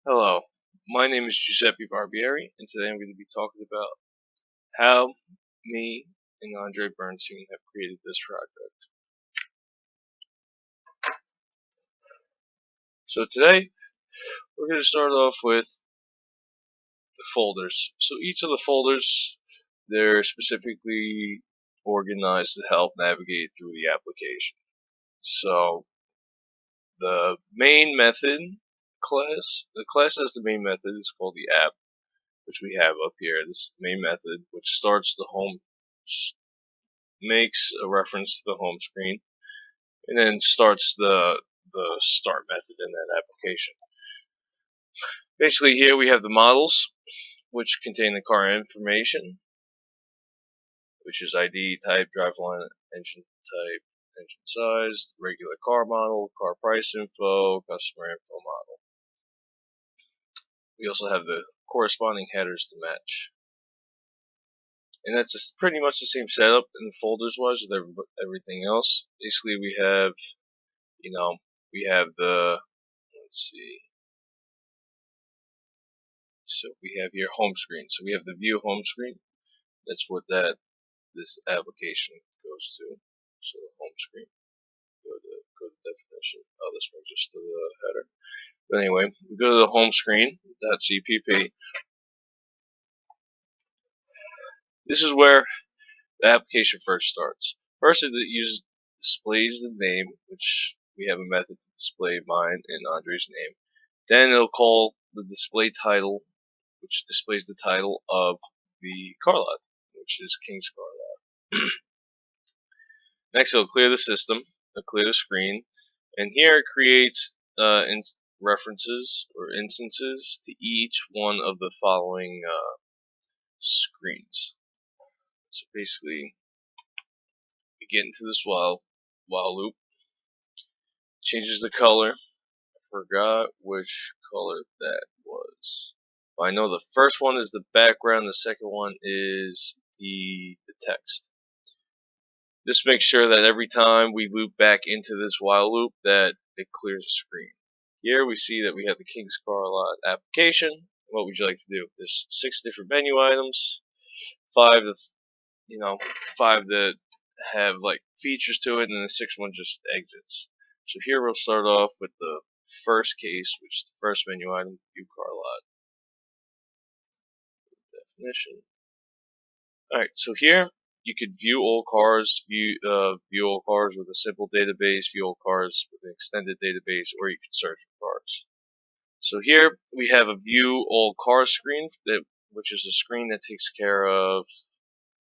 Hello, my name is Giuseppe Barbieri, and today I'm going to be talking about how me and Andre Bernstein have created this project. So today, we're going to start off with the folders. So each of the folders, they're specifically organized to help navigate through the application. So the main method the class as the main method is called the app, which we have up here. This main method, which starts the home makes a reference to the home screen, and then starts the start method in that application. Basically, here we have the models, which contain the car information, which is ID, type, driveline, engine type, engine size, regular car model, car price info, customer info model. We also have the corresponding headers to match. And that's just pretty much the same setup in the folders wise with everything else. Basically, we have, we have let's see. So we have here home screen. So we have the view home screen. That's what this application goes to. So the home screen. Go to definition. Oh, this brings us to the header. But anyway, we go to the home screen. .cpp. This is where the application first starts. First, it displays the name, which we have a method to display mine and Andre's name. Then it'll call the display title, which displays the title of the car lot, which is King's Car Lot. Next, it'll clear the system, it'll clear the screen, and here it creates references or instances to each one of the following screens. So basically, we get into this while loop, changes the color. I forgot which color that was. I know the first one is the background, the second one is the text. This makes sure that every time we loop back into this while loop that it clears the screen. Here we see that we have the King's Car Lot application. What would you like to do? There's 6 different menu items, 5 that have like features to it, and the 6th one just exits. So here we'll start off with the first case, which is the first menu item, view car lot. Definition. Alright, so here you could view all cars, view all cars with a simple database, view all cars with an extended database, or you could search for cars. So here we have a view all cars screen, which is a screen that takes care of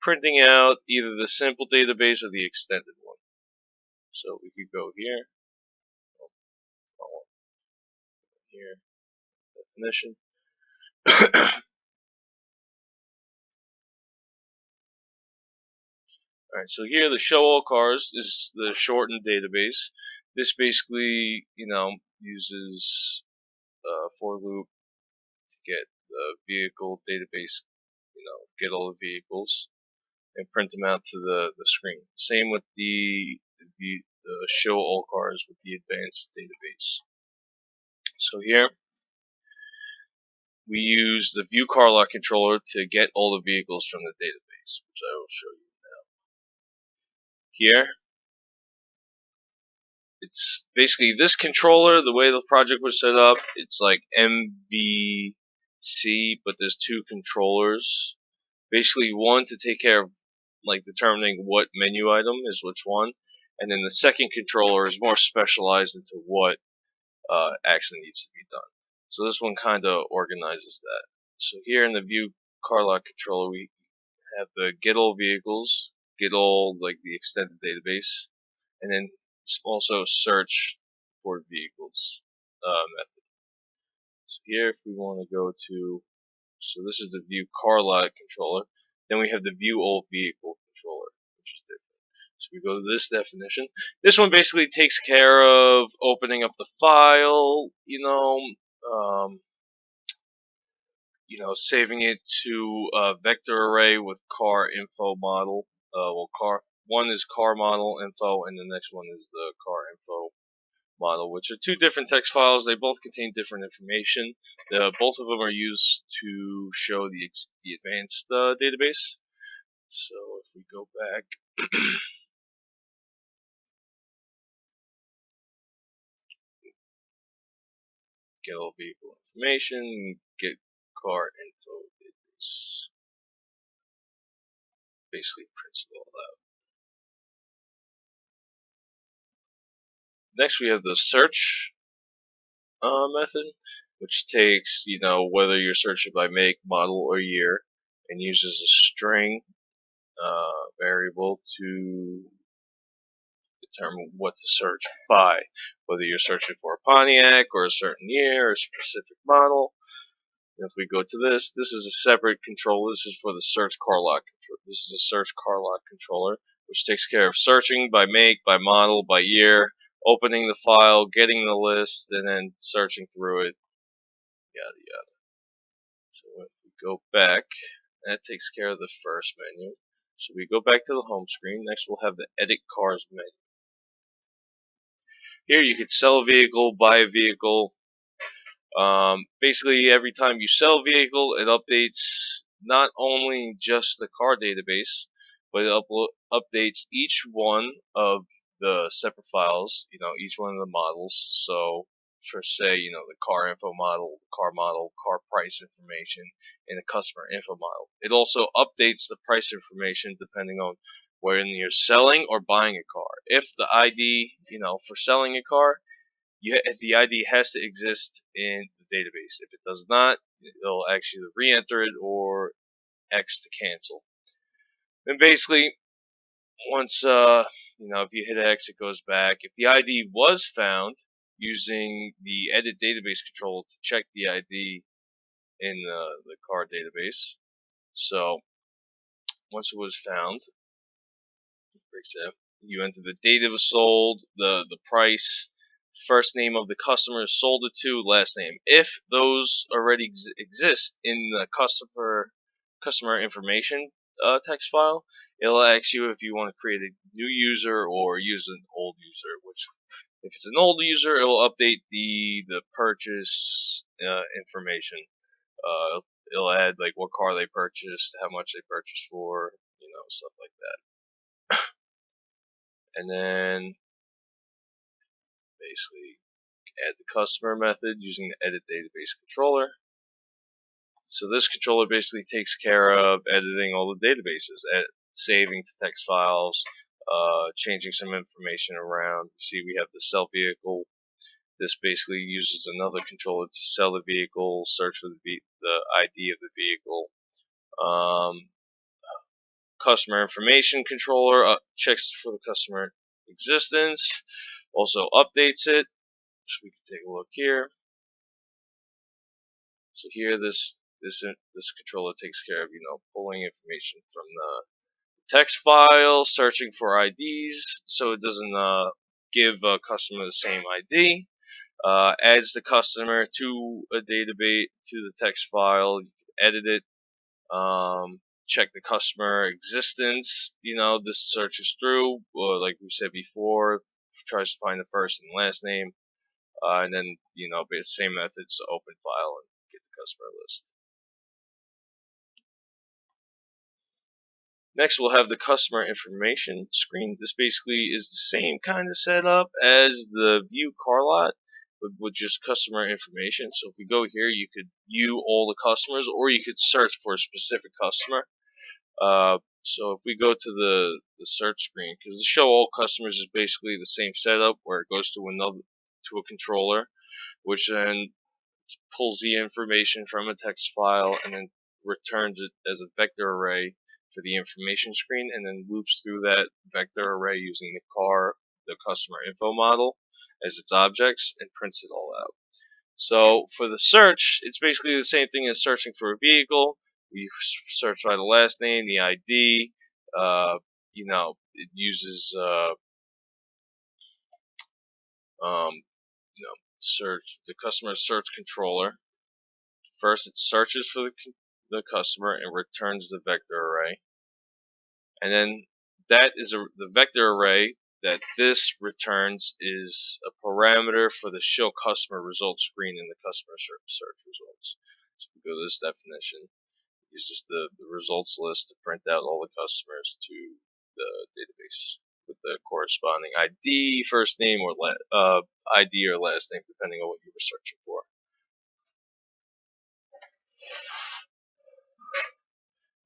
printing out either the simple database or the extended one. So we could go here, here, definition. Alright, so here the show all cars is the shortened database. This basically, uses for loop to get the vehicle database, get all the vehicles and print them out to the screen. Same with the show all cars with the advanced database. So here we use the view car lot controller to get all the vehicles from the database, which I will show you now. Here, it's basically this controller, the way the project was set up, it's like MVC, but there's 2 controllers. Basically one to take care of like determining what menu item is which one, and then the second controller is more specialized into what actually needs to be done. So this one kind of organizes that. So here in the view car lot controller, we have the get all vehicles, get all like the extended database, and then also search for vehicles method. So here, if we want to go to, so this is the view car lot controller. Then we have the view all vehicle controller, which is different. So we go to this definition. This one basically takes care of opening up the file, saving it to a vector array with car info model. One is car model info, and the next one is the car info model, which are two different text files. They both contain different information. Both of them are used to show the advanced database. So if we go back, get all vehicle information, get car info database. Basically prints it all out. Next we have the search method, which takes, whether you're searching by make, model, or year, and uses a string variable to determine what to search by, whether you're searching for a Pontiac or a certain year or a specific model. And if we go to this is a separate controller. This is for the search car lot controller. This is a search car lot controller, which takes care of searching by make, by model, by year, opening the file, getting the list, and then searching through it, yada yada. So if we go back, that takes care of the first menu. So we go back to the home screen. Next we'll have the edit cars menu. Here you could sell a vehicle, buy a vehicle. Basically every time you sell a vehicle, it updates not only just the car database, but it updates each one of the separate files, each one of the models. So for say, the car info model, car price information, and the customer info model. It also updates the price information depending on when you're selling or buying a car. If the ID, for selling a car, the ID has to exist in the database. If it does not, it'll actually re-enter it or X to cancel. And basically, once if you hit X, it goes back. If the ID was found, using the edit database control to check the ID in the car database. So once it was found, for example, you enter the date it was sold, the price, first name of the customer sold it to, last name. If those already exist in the customer information text file, it'll ask you if you want to create a new user or use an old user. Which, if it's an old user, it will update the purchase information. It'll add like what car they purchased, how much they purchased for, stuff like that. And then basically add the customer method using the edit database controller. So this controller basically takes care of editing all the databases, saving to text files, changing some information around. You see we have the sell vehicle. This basically uses another controller to sell the vehicle, search for the ID of the vehicle. Customer information controller checks for the customer existence, also updates it. So we can take a look here. So here this controller takes care of pulling information from the text file, searching for IDs so it doesn't give a customer the same ID. Adds the customer to a database, to the text file. You can edit it. Check the customer existence. This searches through, or like we said before, tries to find the first and last name, and then the same methods to open file and get the customer list. Next, we'll have the customer information screen. This basically is the same kind of setup as the view car lot, but with just customer information. So if we go here, you could view all the customers, or you could search for a specific customer. So if we go to the search screen, because the show all customers is basically the same setup, where it goes to a controller, which then pulls the information from a text file and then returns it as a vector array for the information screen, and then loops through that vector array using the customer info model as its objects, and prints it all out. So for the search, it's basically the same thing as searching for a vehicle. You search by the last name, the ID. It uses search the customer search controller. First, it searches for the customer and returns the vector array, and then that is the vector array that this returns is a parameter for the show customer results screen in the customer search results. So we go to this definition, use just the results list to print out all the customers to the database with the corresponding ID, first name, or ID or last name, depending on what you were searching for.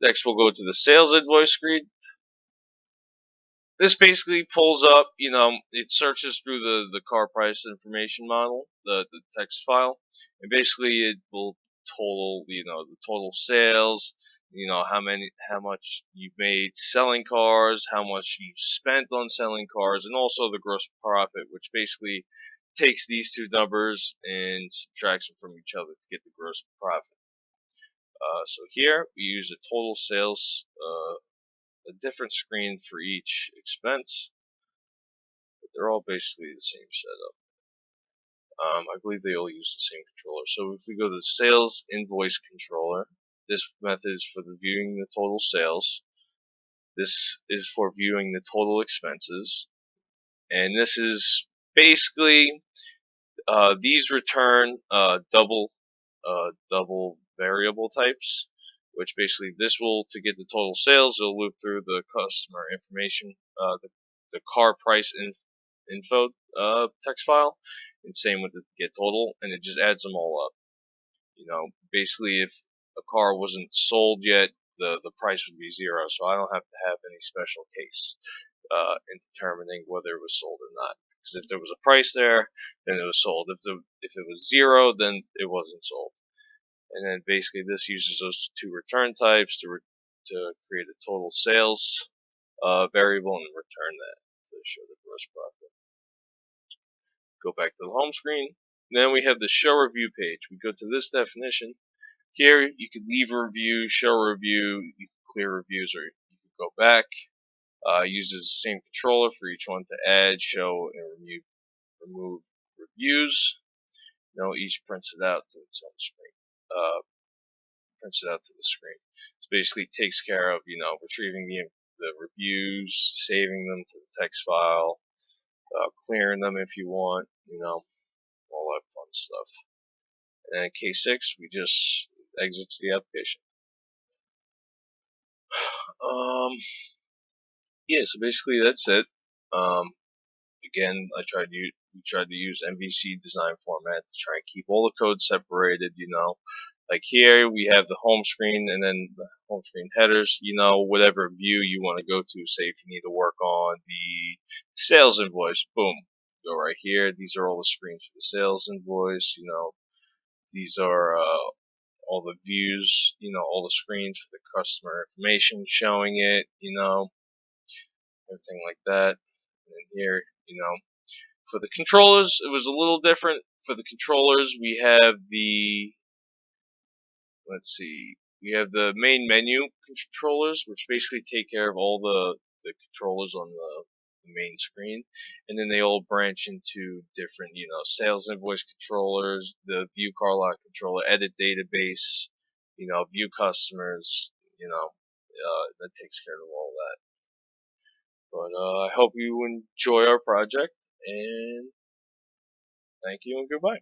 Next, we'll go to the sales invoice screen. This basically pulls up, it searches through the car price information model, the text file, and basically it will total, the total sales, how much you've made selling cars, how much you've spent on selling cars, and also the gross profit, which basically takes these two numbers and subtracts them from each other to get the gross profit. So here we use a total sales, a different screen for each expense, but they're all basically the same setup. I believe they all use the same controller. So if we go to the sales invoice controller, this method is for viewing the total sales. This is for viewing the total expenses, and this is basically these return double variable types, which basically this will, to get the total sales, it'll loop through the customer information, the car price info text file, and same with the get total, and it just adds them all up. Basically if a car wasn't sold yet, the price would be 0, so I don't have to have any special case in determining whether it was sold or not. Because if there was a price there, then it was sold. If it was 0, then it wasn't sold. And then basically this uses those two return types to create a total sales variable and return that to show the gross profit. Go back to the home screen. Then we have the show review page. We go to this definition. Here you could leave a review, show a review, you can clear reviews, or you can go back. Uses the same controller for each one to add, show, and remove reviews. Each prints it out to its own screen. Prints it out to the screen. So basically takes care of, retrieving the reviews, saving them to the text file, clearing them if you want, all that fun stuff. And in case 6, we just exits the application. Yeah, so basically that's it. Again, we tried to use MVC design format to try and keep all the code separated, Like here, we have the home screen and then the home screen headers, whatever view you want to go to. Say if you need to work on the sales invoice, boom, go right here. These are all the screens for the sales invoice, These are all the views, all the screens for the customer information showing it, everything like that. And then here, for the controllers, it was a little different. For the controllers, we have we have the main menu controllers, which basically take care of all the controllers on the main screen, and then they all branch into different, sales invoice controllers, the view car lot controller, edit database, view customers, that takes care of all that. But I hope you enjoy our project, and thank you and goodbye.